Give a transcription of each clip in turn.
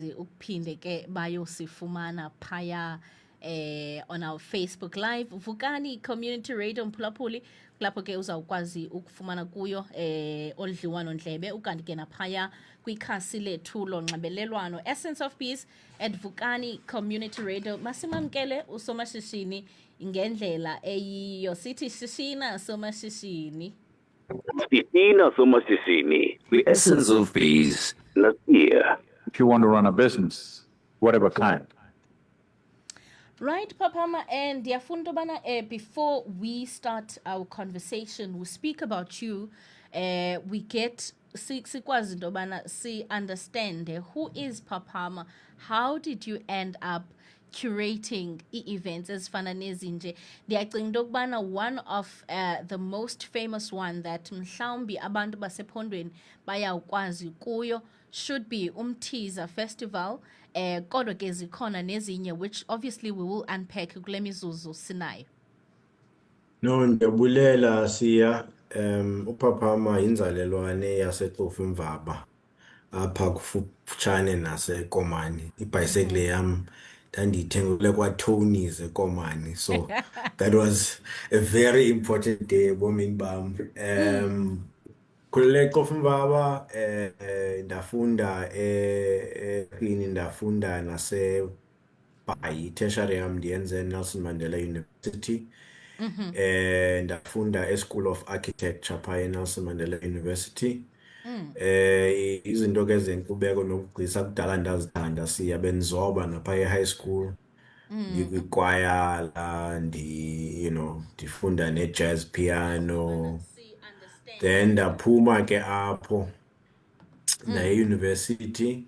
ukuphinde ke bayosifumana phaya on our Facebook live Vukani Community Radio Mphulaphuli lapho ke uzawukwazi ukufumana kuyo oludliwano ndlebe ukanti ke naphaya kwikhasi lethu lonxibelelwano Essence of Peace at Vukani Community Radio. Masimamkele usomashishini ngendlela eyiyo sithi shishina somashishini. Shishina somashishini. The Essence of Peace. Nasiya. If you want to run a business, whatever kind. Right, Papama, and Diafundobana, before we start our conversation, we speak about you. We get see understand who is Papama. How did you end up curating events as Fananezinje? Diacindobana, one of the most famous one that mhlawumbi abantu basepondweni bayawukwazi kuyo should be Umtiza Festival. Kodwa ke zikhona nezinye which obviously we will unpack kule mizuzu sinayo. No, ndiyabulela siya. Uphaphama inzalelwane yaseXofimvaba apha kufutshane naseKomani. Ibhayisekile yam ndandiyithengele kwaTony's eKomani. So that was a very important day ebomini bam. Kule Xofimvaba ndafunda ndafunda naseBhayi tertiary yam ndiyenze Nelson Mandela University. Ndafunda School of Architecture phaya eNelson Mandela University. Izinto ke zenkcubeko nokugcisa kudala ndazithanda siya bendizoba naphaya e-high school. Ndikwikwaya ndifunda ne-jazz piano. Then ndaphuma ke apho na-university.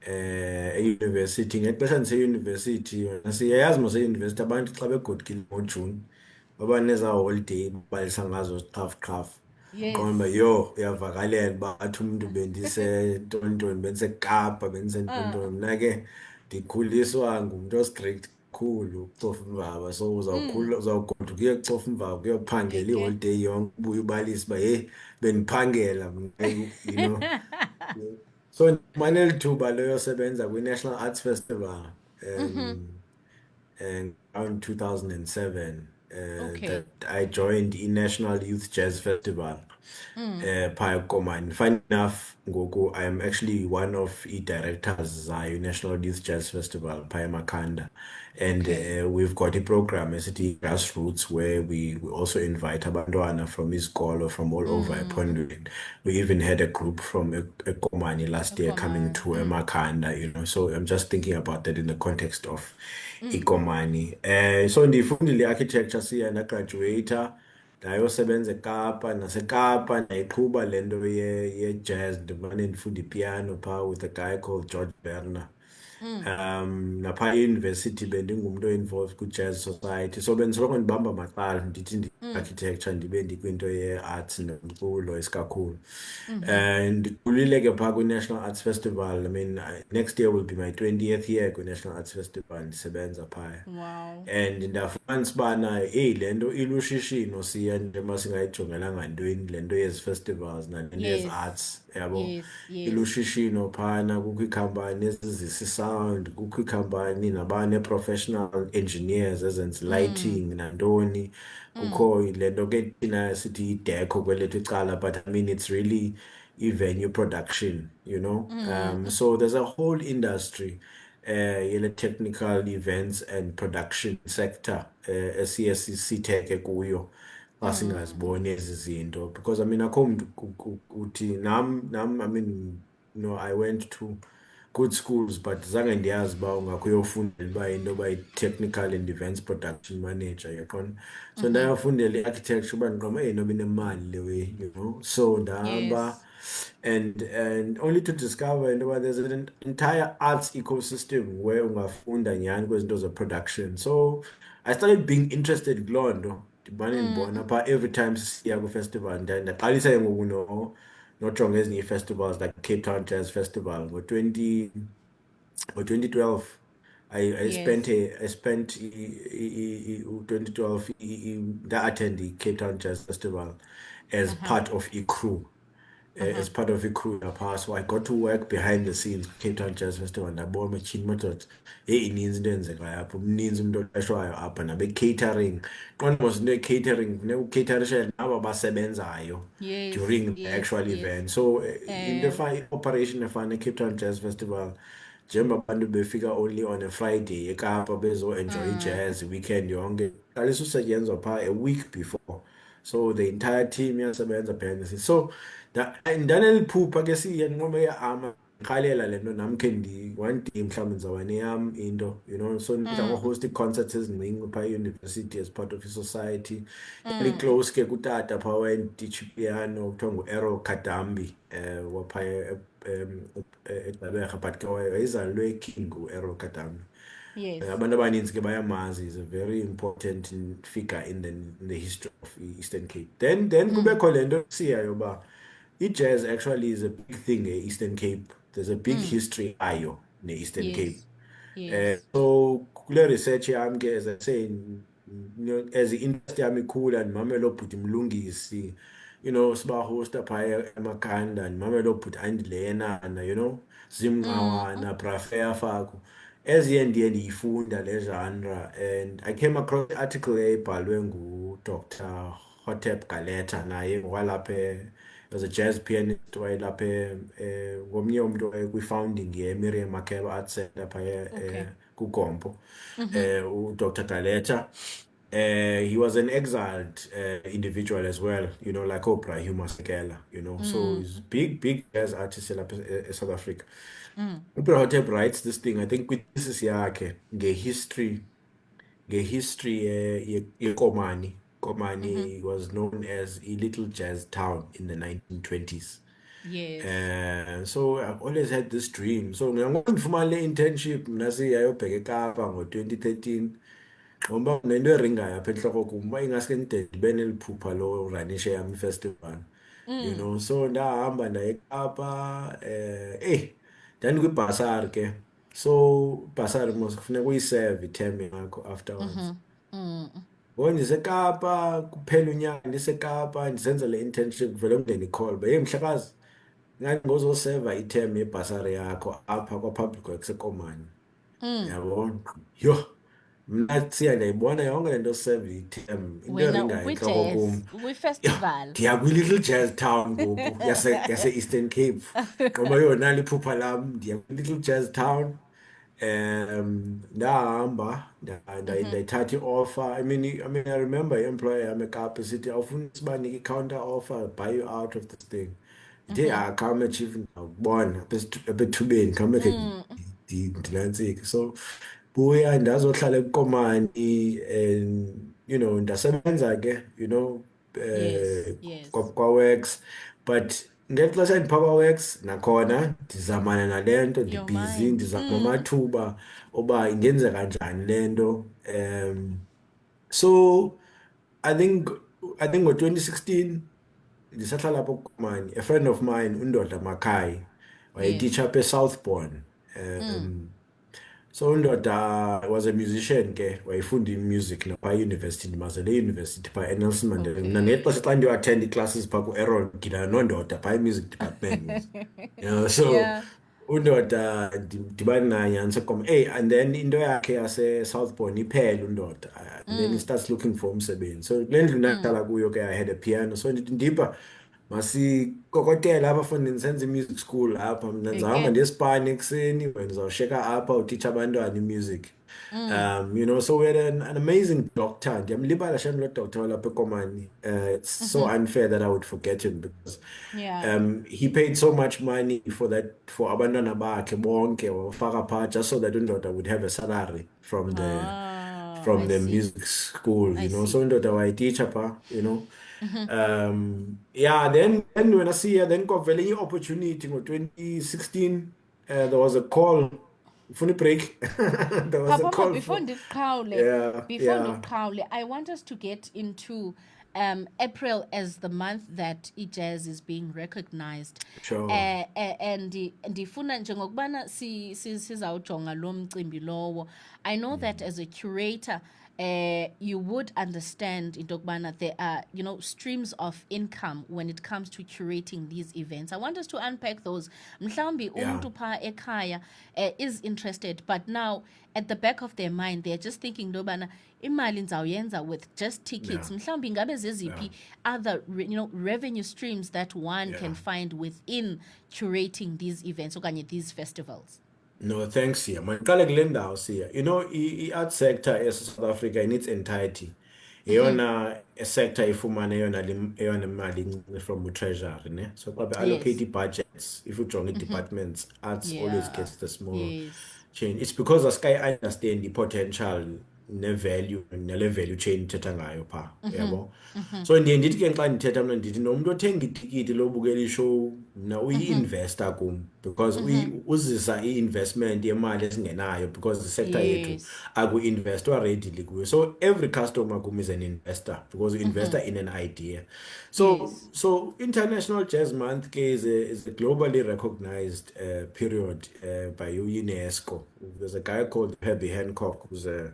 E-university ngexesha ndise-university siyayazi mose-university abantu xa begodukile ngoJuni baba neza holiday balisa ngazo qhafu qomba uyavakalela uba athi umuntu bendiseNtoni bendiseKapa bendiseNtoni mna ke ndikhuliswa ngumuntu ostrict kakhulu uCofimvaba so uzawugoduka uye kuCofimvaba uyophangela iholiday yonke ubuye ubalise uba bendiphangela so ndifumane eli thuba loyosebenza kwi-National Arts Festival around 2007 that I joined the National Youth Jazz Festival phaya Komani. Funny enough, ngoku I am actually one of the directors zayo National Youth Jazz Festival phaya Makhanda. And we've got a program esithi Grassroots where we also invite abantwana from isikolo from all over ePhondweni. We even had a group from Komani last year coming to Makhanda, so I'm just thinking about that in the context of iKomani. So ndifundile architecture siya ndagraduate ndayosebenza eKapa naseKapa ndayiqhuba lento ye-jazz ndimane ndifunda ipiano phaa with a guy called George Berner. Napha e-university bendingumntu involved kwi-Jazz Society so bendisoloko ndibamba macala ndithi ndi-architecture ndibe ndikwinto ye-arts nomculo isikakhulu. Ndikhulile ke phaa kwi-National Arts Festival. I mean, next year will be my 20th year kwi-National Arts Festival ndisebenza phaya. Wow. And ndafumanisa ubana le nto ilushishino siya njengoba singayijongelanga ntweni le nto yezi festivals nale yezi arts yabo. Ilushishino phana kukho iikhampani ezizisa sound, kukho iikhampani nabane-professional engineers ezenza lighting nantoni. Kukho le nto ke thina sithi i-deco kwelethu icala, but I mean it's really i-venue production, so there's a whole industry yele technical events and production sector esiye sitheke kuyo xa singaziboni ezi zinto, because I mean akho mntu uthi nam I mean I went to good schools but zange ndiyazi uba ungakho uyofundela uba into yoba i-technical and events production manager yaqona. So ndayafundela i-architecture uba ndiqoma noba inemali le way, so ndahamba and only to discover into yoba there's an entire arts ecosystem where ungafunda nyhani kwezinto ze-production. So I started being interested kuloo nto ndimane ndibona phaa every time sisiya kwifestival ndaqalisa ke ngoku nojonga ezinye ii-festivals like Cape Town Jazz Festival ngo-2012. I spent 2012 nda-attend the Cape Town Jazz Festival as part of a crew. as part of a crew lapha. So I got to work behind the scenes Cape Town Jazz Festival ndabona machine madoda ininzi into eyenzekayo apho umninzi umuntu oqeshwayo apha nabe-catering qonda mos into ye-catering funeka ucaterishe nabo basebenzayo Yes, during the yes, actual yes. event. So into operation efana Cape Town Jazz Festival njengoba abantu befika only on a Friday eKapa bezo-enjoy jazz weekend yonke qalisa usetyenzwa phaa a week before. So the entire team iyasebenza behind the scenes. So ndaneliphupha ke siyenqobe ya-ama ndirhalela le nto nam khe one day mhlawumbi ndizawuba neyam into, you know, so ndidla ngohost ii-concerts ezincinci phaa e-university as part of i-society. Very close ke kutata phaa wayendititsha ipiano kuthiwa ngu-Errol Kadambi waphaya eGqeberha, but ke wayezalelwe eKing u-Errol Kadambi. Yes. Abantu abaninzi ke bayamazi, is a very important figure in the history of Eastern Cape. Then kubekho le nto siya yoba i-jazz actually is a big thing e-Eastern Cape. There's a big history ayo ne-Eastern Cape. Yes. So kule research yami ke, as I say, you know, as i-interest yami ikhula ndimamela obhuti Mlungisi, you know, sibahosta phaya eMakhanda, ndimamela obhuti Andilenana, you know, Zimnqawana, Brafea Faku. As the ndiye ndiyifunda le genre, and I came across an article eyayibhalwe ngu-Dr. Hotep Galeta, naye walapha, was a jazz pianist wayelapha ngomnye umntu kwi-founding ye-Miriam Makeba Art Center phaya kuGompo, uDr. Galeta. He was an exiled individual as well, you know, like Oprah Huma Sekela, you know. So he's big jazz artist in South Africa. Hotep writes this thing, I think, with this is yakhe ngehistory yeKomani. Komani was known as a little jazz town in the 1920s. Yes. So I've always had this dream. So ngifumana le internship nasiyayobheka eKapa ngo-2013. Ngoba nento eringayo apha enhloko kum uba ingaske ndide ndibe neliphupha loranisha yam ifestival, you know. So ndahamba ndaye eKapa, ndandikwibhasari ke. So ibhasari mos kufuneka uyiserve iterm yakho afterwards. Ngoku ndiseKapa kuphela unyaka ndiseKapa ndisenza le internship, kuvele umndeni call uba hey mhlekazi, ngathi ngozoseva iterm yebhasari yakho apha kwa-Public Works eKomani. Yabona? Yho, mna siya ndiyayibona yonke le nto serve iterm, into Wena eringayo entloko kum. ukwi-festival. Ndiya kwi-little jazz town ngoku yase-Eastern Cape. Ngoba yona liphupha lam, ndiya kwi-little jazz town. Ndahamba ndayithatha i-offer. I mean, I remember i-employer yam eKapa isithi awufuni sibanike i-counter offer, buy you out of this thing. Ndithe khawume chief ndawubona apha ethubeni, khawume khe ndinantsike. So buya ndazohlala eKomani, and you know ndasebenza ke, you know, Yes. kwa-Works, but ngexesha ndiphaa kwa-Works nakhona ndizamana nale nto, You're ndibhizi mine. ndizama amathuba oba ingenze kanjani le nto. So I think ngo-2016 ndisahlala apho kuKomani, a friend of mine uNdoda Makhai wayetitsha apha eSouthbourne. So uNdoda was a musician ke, wayefunda i-music napha e-university, ndimazele e-university phaa eNelson Mandela. Mna ngexesha xa ndiyoattend ii-classes phaa ku-Errol ngidibana noNdoda phaa e-music department. You know, so uNdoda ndidibana naye ndiseKomani. And then into yakhe yase-Southbourne iphele uNdoda, and then he starts looking for umsebenzi. So kule ndlu ndahlala kuyo ke, I had a piano. So ndipha masikokotela apha efondini senze i-music school apha. Mna ndizawuhamba ndiyesipani ekuseni, wena ndizawusheka apha utitsha abantwana i-music. You know, so we had an amazing doctor. Ndiyamlibala shem lo doctor walapha eKomani. It's so unfair that I would forget him, because he paid so much money for abantwana bakhe bonke, wafaka phaa just so that uNdoda would have a salary from the music school, you know. So uNdoda wayetitsha phaa, you know. Then when I see her, then got very opportunity in 2016. There was a call. Funny break. There was a call. Before Ndikqawule, I want us to get into April as the month that eJazz is being recognized. Sure. And ndifuna njengokubana sizawujonga lo mcimbi lowo. I know that as a curator, you would understand into yokubana there are, streams of income when it comes to curating these events. I want us to unpack those. Mhlawumbi Yeah. umuntu pha ekhaya is interested, but now at the back of their mind they're just thinking dobana imali ndizawuyenza with just tickets. Yeah. Mhlawumbi ngabe zeziphi other revenue streams that one can Yeah. find within curating these events okanye these festivals. No, thanks, Sia. Mandiqale kule ndawo, Sia. I-art sector South Africa in its entirety eyona sector ifumana eyona mali incinci from treasury, ne? So xa allocate budgets, if you join departments, arts always gets the small chain. It's because asikayi understand the potential ne-value nale value chain ithetha ngayo pha, yabo. So ndiye ndithi ke xa ndithetha mna ndithi nomuntu othenga itikiti lobukela ishow mna uyi-investor kum, because uzisa i-investment yemali esingenayo, because the sector yethu aku-investwa readily kuyo. So every customer kum is an investor, because you investor in an idea. So International Jazz Month ke is a globally recognized period by UNESCO. There's a guy called Herbie Hancock who's an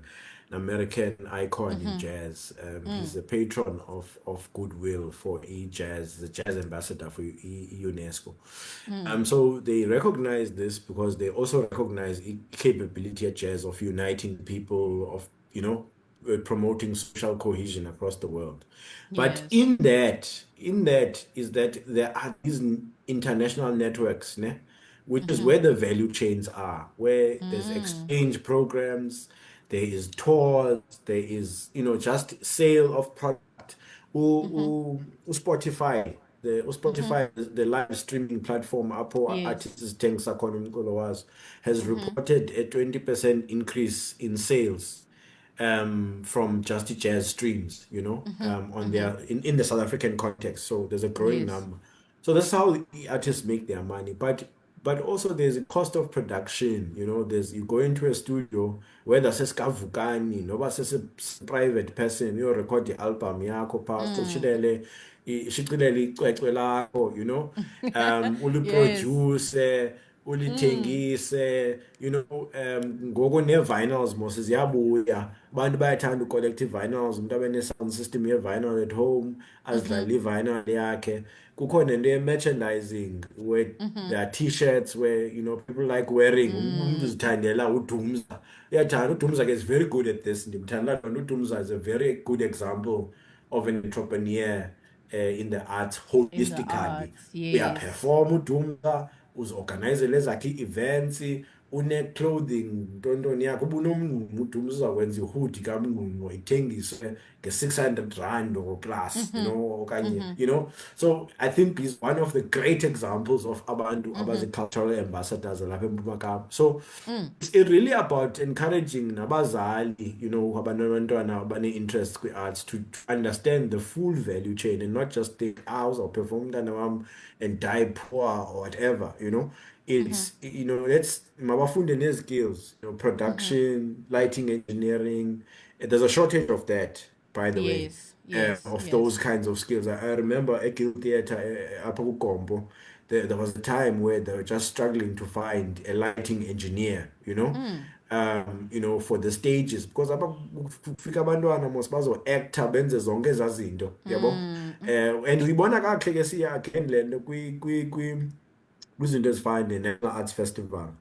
American icon in jazz. He's the patron of goodwill for e-jazz, the jazz ambassador for UNESCO. So they recognize this because they also recognize the capability of jazz of uniting people, of promoting social cohesion across the world. But in that is that there are these international networks, ne? Which is where the value chains are, where there's exchange programs, there is tours, there is just sale of product. Spotify, the live streaming platform, Apple artists thanks has reported a 20% increase in sales from Just Jazz streams, on their in the South African context. So there's a growing number. So that's how the artists make their money. But also there's a cost of production. You go into a studio, whether it's Kavukani, noba a private person, you record the album yakho pha, ushicilele icwecwe lakho, uliproduce, ulithengise, ngoku ne-vinyls mos ziyabuya, abantu bayathanda ucollective vinyls, umuntu abe ne-sound system ye-vinyl at home, azidlale i-vinyl yakhe. Kukho nento ye-merchandising where there are t-shirts where people like wearing. Umuntu uzithandela uDumza, uyathanda uDumza ke is very good at this. Ndimthanda lona uDumza is a very good example of an entrepreneur in the arts holistically. Uyaperform uDumza, uzorganizele ezakhe i-events, une-clothing, ntontoni yakho. Uba unomnqunqu uDumza uzakwenza ihoodie kamnqunqu ithengiswe nge-R600 or plus, okanye, So I think he's one of the great examples of abantu abazi-cultural ambassadors lapha eMpuma Kapa. So it's really about encouraging nabazali, abantwana abane-interest kwi-arts to understand the full value chain and not just think, uzawuperform umntana wam and die poor or whatever, It's, let's mabafunde ne-skills, production, lighting engineering. There's a shortage of that, by the way, of those kinds of skills. I remember at Guild Theatre, apha kuGompo, there was a time where they were just struggling to find a lighting engineer, for the stages, because apha kufika abantwana mos bazo-actor benze zonke ezaa zinto, yabo. And uyibona kakuhle ke Siya again le nto kwizinto ezifana ne-National Arts Festival,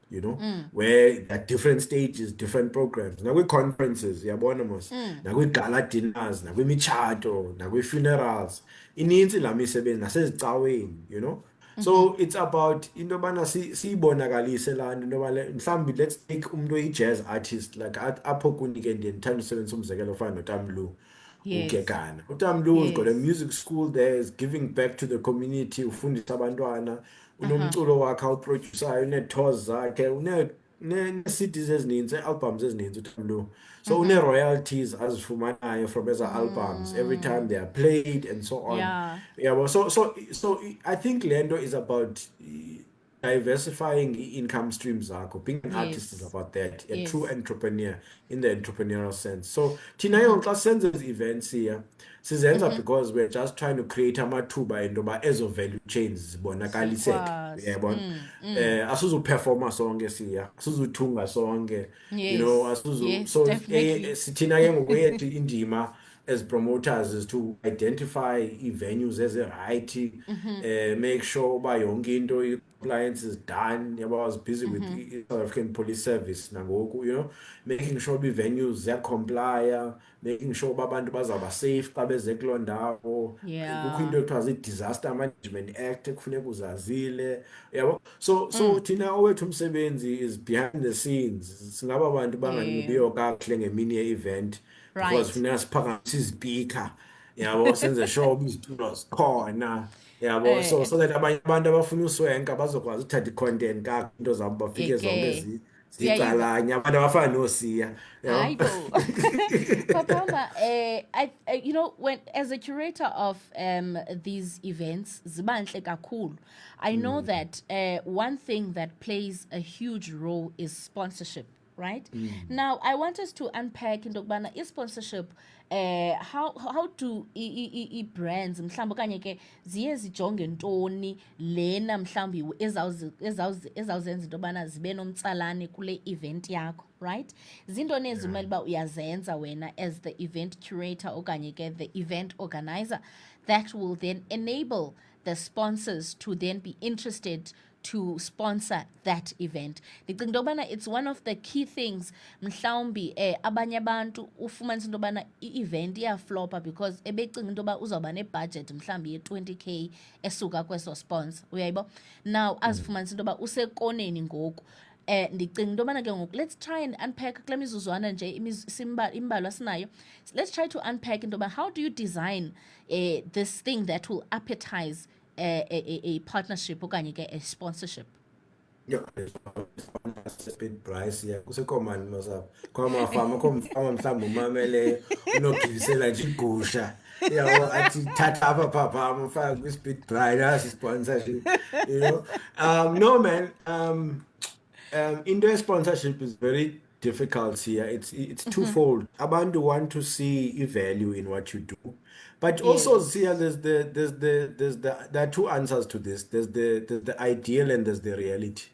where there are different stages, different programs. Nakwi-conferences, yabona mos, nakwi-gala dinners, nakwimitshato, nakwi-funerals. Ininzi laa misebenzi nasezicaweni, So it's about into yobana siyibonakalise laa nto yobana mhlawumbi let's take umntu oyi-jazz artist, like apho kuni ke ndiye ndithanda usebenzisa umzekelo ofana noTamlu uGegana. uTamlu has got a music school there, is giving back to the community, ufundisa abantwana, unomculo wakhe awuprodusayo, une-tours zakhe, une-CDs ezininzi, albums ezininzi uTamlu. So une-royalties azifumanayo from ezaa albums every time they are played and so on. So I think le nto is about diversifying income streams zakho. Being an artist is Yes. about that, a Yes. true entrepreneur in the entrepreneurial sense. So thina ke xa senza ezi events here sizenza because we're just trying to create amathuba entoba ezo value chains zibonakaliseke. Sikwazi. Uyayibona? Asizuperforma sonke siya, asizuthunga sonke, you know, Yes. Yes, so definitely. thina ke ngokwethu indima as promoters is to identify venues ezi-right, make sure uba yonke into compliance is done. I was busy with South African Police Service nangoku, you know, making sure venues ziyacomply, making sure uba abantu bazawuba safe xa beze kuloo ndawo. Kukho into Yeah. ekuthiwa zii-Disaster Management Act ekufuneka uzazile, yabo. So thina owethu umsebenzi is behind the scenes. Singaba bantu Yeah. banganubiyo kakuhle ngemini ye-event because Right. funeka siphakamise izipika, yabo, senze sure uba izitulo zikhona, yabo, so that abanye abantu abafuna uswenka bazokwazi uthatha i-content kakuhle, into zabo bafike zonke Okay. Uyayiva. zicalanye, abantu abafana noSiya, yabo. Aibo. Papama, you know, when as a curator of these events, zibantle kakhulu, I know that one thing that plays a huge role is sponsorship, right? Now, I want us to unpack into kubana sponsorship. How do brands mhlawumbi okanye ke ziye zijonge ntoni lena mhlawumbi ezawuzenza into yobana zibe nomtsalane kule event yakho, right? Zintoni ezimele uba uyazenza wena as the event curator okanye ke the event organizer that will then enable the sponsors to then be interested to sponsor that event. Ndicinga into yobana it's one of the key things mhlawumbi abanye abantu ufumanisa into yobana i-event iyaflopa because ebecinga into yoba uzawuba nebudget mhlawumbi ye-20K esuka kweso sponsor, uyayibo. Now azifumanisa into yoba usekoneni ngoku. Ndicinga into yobana ke ngoku let's try and unpack kule mizuzwana nje imbalwa sinayo. Let's try to unpack into yoba how do you design this thing that will appetize a partnership okanye ke a sponsorship. Yeah, bit Bryce, yeah, kusekomani masapho kwamafama komfama mhlawumbi umamele unogilisela nje igusha, yabo, athi thatha apha phaphama ufake kwi-Speed Bride, nasi sponsorship, you know. No man, into sponsorship is very difficult here. It's twofold. Abantu want to see value in what you do, but also see there are two answers to this. There's the ideal and there's the reality.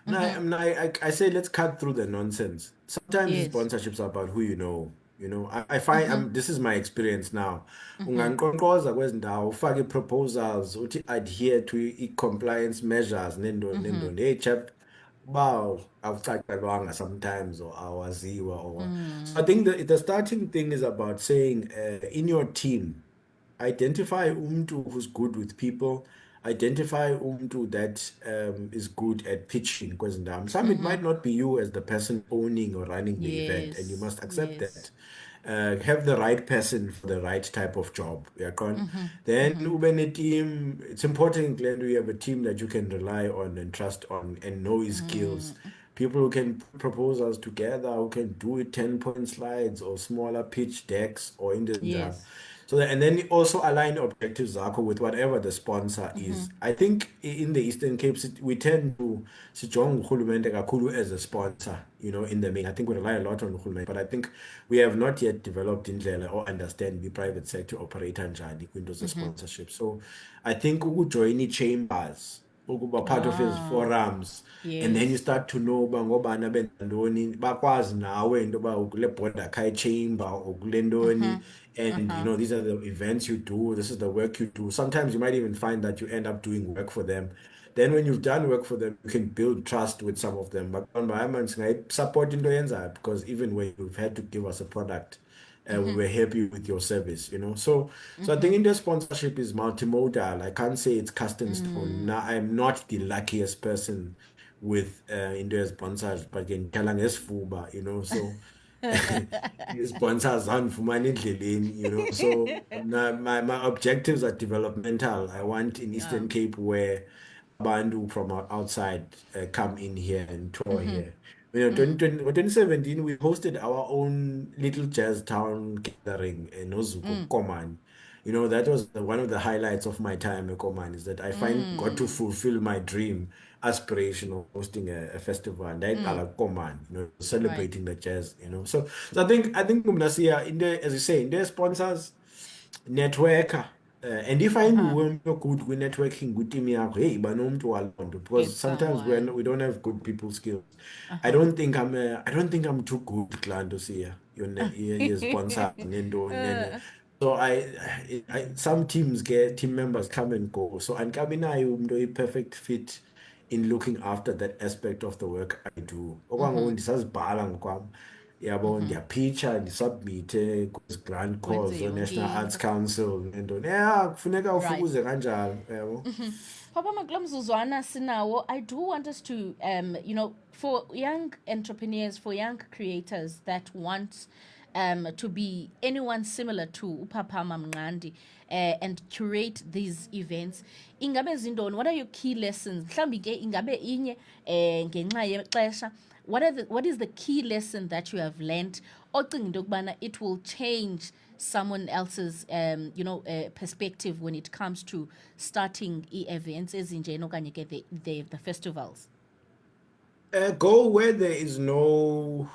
Now, I say let's cut through the nonsense. Sometimes sponsorships are about who you know. You know, I find this is my experience now. Ungankqonkqoza kwezi ndawo ufake proposals uthi adhere to i-compliance measures nendo. Hey chap, wow, awucacelwanga sometimes or awaziwa or so I think the starting thing is about saying in your team, identify umntu who's good with people, identify umntu that is good at pitching kwezi ndawo. Some it might not be you as the person owning or running the event, and you must accept that. Have the right person for the right type of job. Then ube team, it's important Glenn, you have a team that you can rely on and trust on and know his skills. People who can put proposals together, who can do it 10-point slides or smaller pitch decks or in the so and then also align objectives with whatever the sponsor is. I think in the Eastern Cape we tend to sijonga urhulumente kakhulu as a sponsor, you know, in the main. I think we rely a lot on urhulumente, but I think we have not yet developed indlela or understand the private sector operator njani kwinto ze-sponsorship. So I think ukujoin ii-chambers, ukuba part of his forums, and then you start to know uba ngobani abenza ntoni, bakwazi nawe into yoba ukule board akhayi chamber ukule ntoni, and you know these are the events you do, this is the work you do. Sometimes you might even find that you end up doing work for them. Then when you've done work for them, you can build trust with some of them. But on my mind, support into yenza, because even when you've had to give us a product, we were happy with your service, you know. So I think India sponsorship is multimodal. I can't say it's cast in stone. Now, I'm not the luckiest person with India sponsors, but again, Fuba, you know. So sponsors anfumana endleleni, you know. So my objectives are developmental. I want in Eastern Cape where abantu from outside come in here and tour here. You know, 2017, we hosted our own little jazz town gathering in Ozuko, Komani. You know, that was one of the highlights of my time at Komani, is that I finally got to fulfill my dream aspiration of hosting a festival and Komani, celebrating the jazz, So I think Mnasia in the, as you say, in their sponsors, networker. And if I knew we're good with networking, good team, hey, but no to alone because sometimes when we don't have good people skills, I don't think I'm too good, Klando see you sponsor so some teams get team members come and go. So and Kabina a perfect fit in looking after that aspect of the work I do. Okwangoku ndisazibhala ngokwam. Yabo ndiyapitcha ndisubmithe grant calls Wenze National yonke Arts into. Council nento. Yeah, kufuneka Right. ufukuze kanjalo, yabo. Papa Maglumzuzwana Sinawo, I do want us to, for young entrepreneurs, for young creators that want to be anyone similar to Upapa Mamngandi and curate these events. Ingabe zindoni, what are your key lessons? Mhlambi ke ingabe inye ngenxa yexesha. What is the key lesson that you have learned? Ocinga into yokubana it will change someone else's perspective when it comes to starting events ezinjena okanye ke the festivals. Go where there is no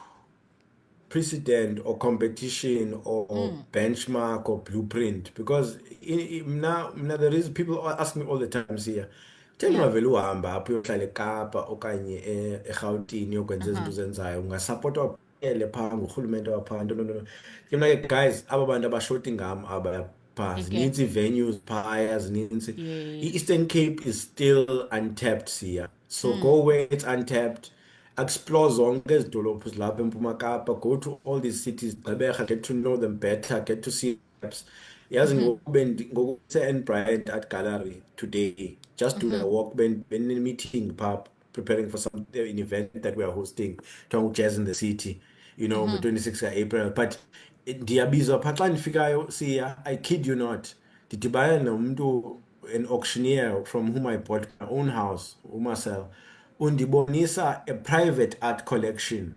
precedent or competition or benchmark or blueprint because now there is people ask me all the time here. Tell me vele uhamba apho uyohlala eKapa okanye eGauteng yokwenza izinto zenzayo ungasupportwa ele phaa ngurhulumente waphaa no. Ke guys aba bantu abashoti ngam aba phaa zinintsi venues phaya zinintsi i-Eastern Cape is still untapped here so go where it's untapped explore zonke ezi dolophu zilapha eMpuma Kapa, go to all these cities, Gqeberha, get to know them better, get to see apps. Yazi ngoku se-Anne Bryant Art Gallery today, just doing a walk, been in a meeting, preparing for an event that we are hosting, talking Jazz in the City, the 26th of April. But ndiyabizwa phaa xa ndifikayo, siya, I kid you not, ndidibana nomntu, an auctioneer from whom I bought my own house, uMarcel, undibonisa a private art collection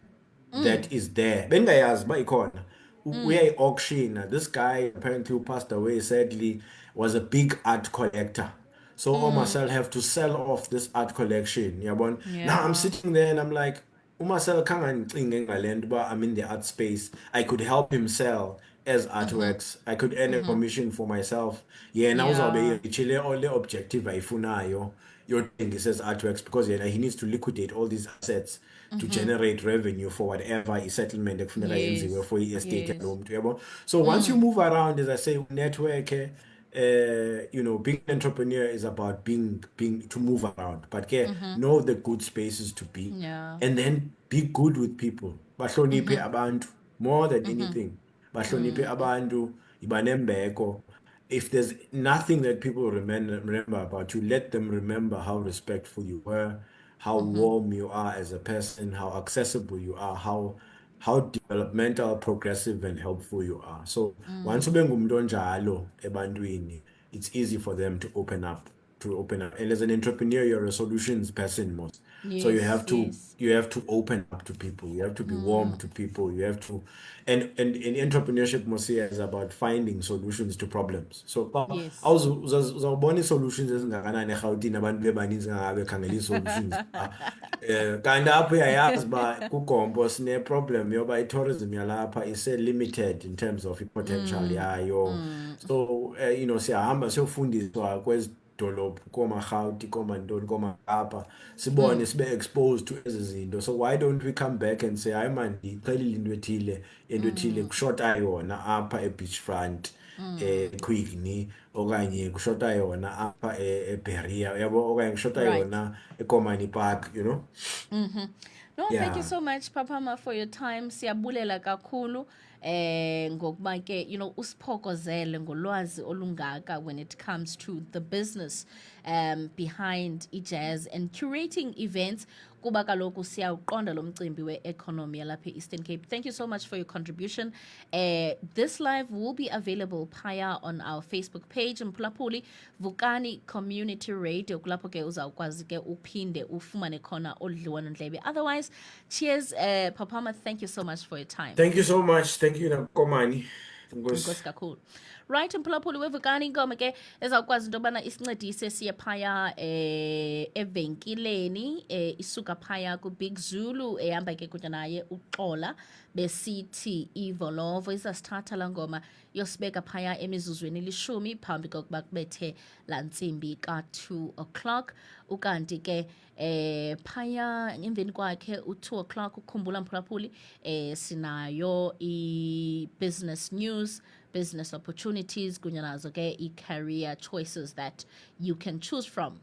that is there. Bengayazi uba ikhona. Uyayi-auction. This guy apparently who passed away sadly was a big art collector. So Marcel have to sell off this art collection. Yabon. Now I'm sitting there and I'm like, Marcel kangandicinge ngale nto uba I'm in the art space. I could help him sell as artworks. I could earn a commission for myself. Yena uzawube ichile all the objective ayifunayo yothengisa artworks because he needs to liquidate all these assets to generate revenue for whatever settlement ekufuneka yenziwe for i-estate yalo mntu yabo. So once you move around, as I say, network, being an entrepreneur is about being to move around, but know the good spaces to be, and then be good with people. Bahloniphe abantu more than anything. Bahloniphe abantu, ibanembeko. If there's nothing that people remember about you, let them remember how respectful you were, how warm you are as a person, how accessible you are, how developmental, progressive, and helpful you are. So once ube ngumuntu onjalo ebantwini, it's easy for them to open up. And as an entrepreneur, you're a solutions person most. So you have to open up to people. You have to be warm to people. You have to, and in entrepreneurship, Mosia is about finding solutions to problems. So uzawubona solutions ezingakanani eRhawutini abantu bebaninzi ngabe khangela solutions. Kanti apho uyayazi uba kuGompo sine problem yoba i-tourism yalapha ise limited in terms of i-potential yayo. So siyahamba siyofundiswa kwezi dolophu komaRhawuti komantoni komaKapa sibone sibe exposed to ezi zinto. So why don't we come back and say hayi man ndixelile into ethile kushota yona apha ebeachfront eQuigny okanye kushota yona apha eBeria yabo okanye kushota yona eKomani Park, No, thank you so much, Papama, for your time. Siyabulela kakhulu. Ngokuba ke usiphokozele ngolwazi olungaka when it comes to the business behind iJazz and curating events kuba kaloku siyawuqonda lo mcimbi we-economy yalapha eastern Cape. Thank you so much for your contribution. This live will be available phaya on our Facebook page Mphulaphuli Vukani Community Radio kulapho ke uzawukwazi ke uphinde ufumane khona odliwa nondlebe. Otherwise, cheers, Papama, thank you so much for your time. Thank you so much. Thank you, Komani. Nkosi kakhulu. right mphulaphuli wevukani inkomo ke ezawukwazi into yobana isincedise siye phaya evenkileni isuka phaya ku-Big Zulu ehamba ke kunye naye uXola besithi ivolovo izasithatha la ngoma yosibeka phaya emizuzweni lishumi phambi kokuba kubethe laa ntsimbi ka-2 o'clock ukanti ke phaya emveni kwakhe u-2 o'clock ukhumbula mphulaphuli sinayo i-business news, business opportunities kunye nazo ke i-career choices that you can choose from.